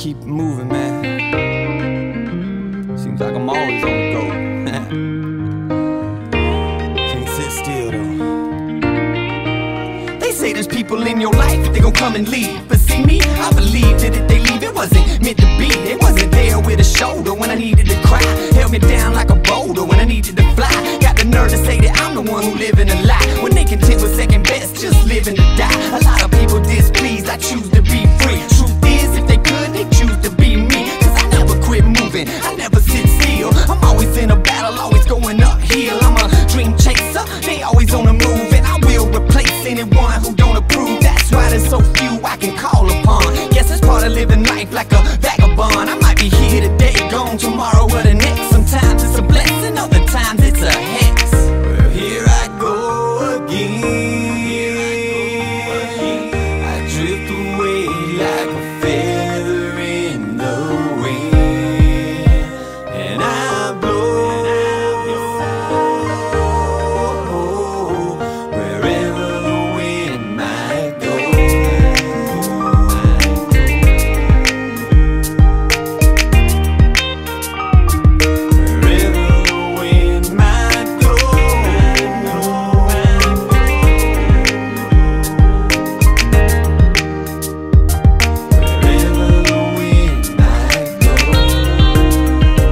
keep moving, man. Seems like I'm always on the go. Can't sit still though. They say there's people in your life, they gon' come and leave. But see me, I believe that if they leave, it wasn't meant to be. They wasn't there with a shoulder when I needed to cry. Held me down like a boulder when I needed to fly. Got the nerve to say that I'm the one who living a lie, when they content with second best, just living to die. A lot of people displeased, I choose to be free. Truth is, if they could, they choose to be me. Cause I never quit moving, I never sit still. I'm always in a battle, always going uphill. I'm a dream chaser, they always on the move. And I will replace anyone who don't approve. That's why there's so few I can call upon. Yes, it's part of living life like a vagabond. I might be here today, gone tomorrow or the next. Sometimes it's a blessing, other times it's a hex. Well, here I go again. I drift away like a feather in the wind, and I blow wherever the wind might go. Wherever the wind might go. Wherever the wind might go.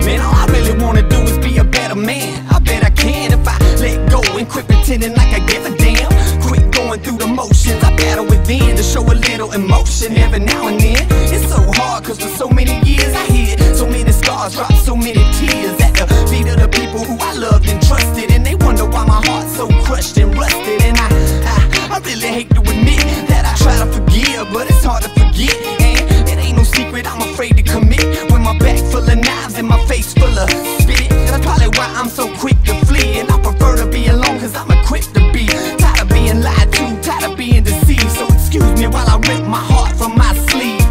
Man, all I really wanna do is be a better man. I bet I can if I let go and quit pretending like I give a damn. Quit going through the motions, I battle within to show a little emotion every now and then. It's so hard cause for so many years I hid so many scars, dropped so many tears at the feet of the people who I loved and trusted. And they wonder why my heart's so crushed and rusted. And I really hate to admit that I try to forgive, but it's hard to forget. And it ain't no secret I'm afraid to commit, with my back full of knives and my face full of spit. That's probably why I'm so quick to flee. And I prefer to be alone cause I'm equipped to be. Tired of being lied to, tired of being deceived. So excuse me while I rip my heart from my sleeve.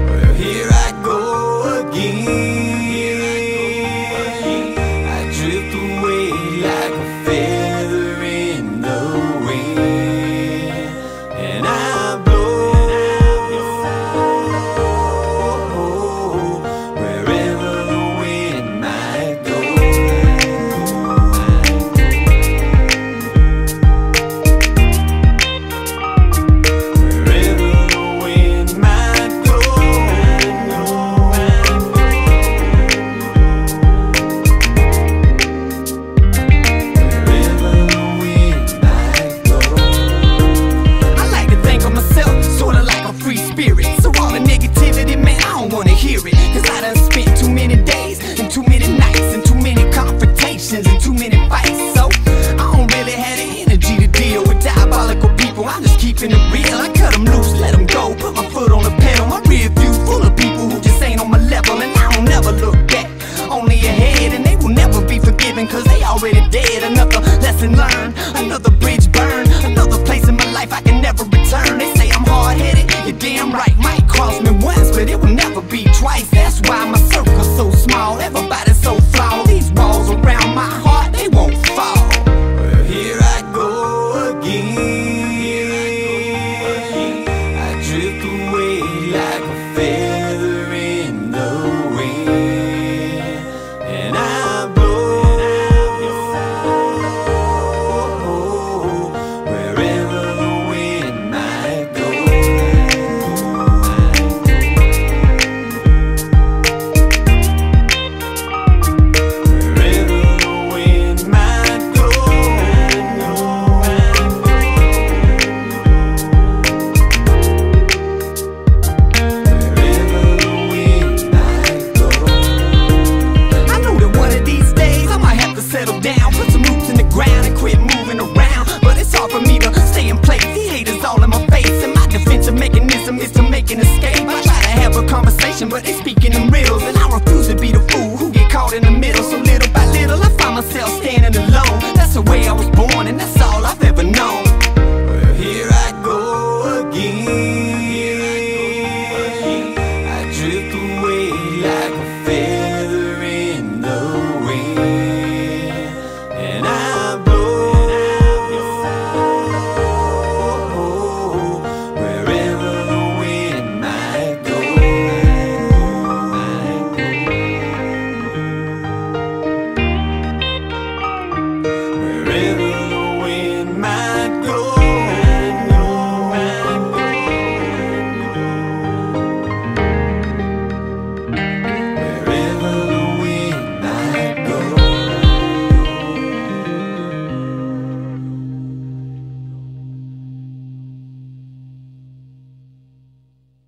Well, here I go again. I drift away like a feather in the wind, and I blow wherever the wind might go. Wherever the wind might go. Wherever the wind might go. I like to think of myself sorta like a free spirit. So all the negativity, man, I don't wanna hear it. Cause I done spent too many days and too many nights and too many confrontations and too many fights. So I don't really have the energy to deal with diabolical people. I'm just keeping it real. I cut them loose, let them go, put my foot on the pedal. My rear view full of people who just ain't on my level. And I don't never look back, only ahead. And they will never be forgiven cause they already dead. Another lesson learned, another bridge burned, another place in my life I can never return. They say I'm hard-headed, you're damn right. Might cross me once, but it will never be twice. That's why my circle's so small, everybody's so flawed. These walls around my heart, they won't fall. Well, here I go again. I drift away like a feather in the wind, and I blow wherever the wind might go. Wherever the wind might go. Wherever the wind might go. I know that one of these days I might have to settle down, put some roots in the ground and quit moving around. But it's hard for me to stay in place, these haters all in my face. And my defensive mechanism is to make an escape. I try to have a conversation, but they speaking in riddles. And I refuse to be the fool who get caught in the middle. So little by little I find myself standing alone. That's the way I was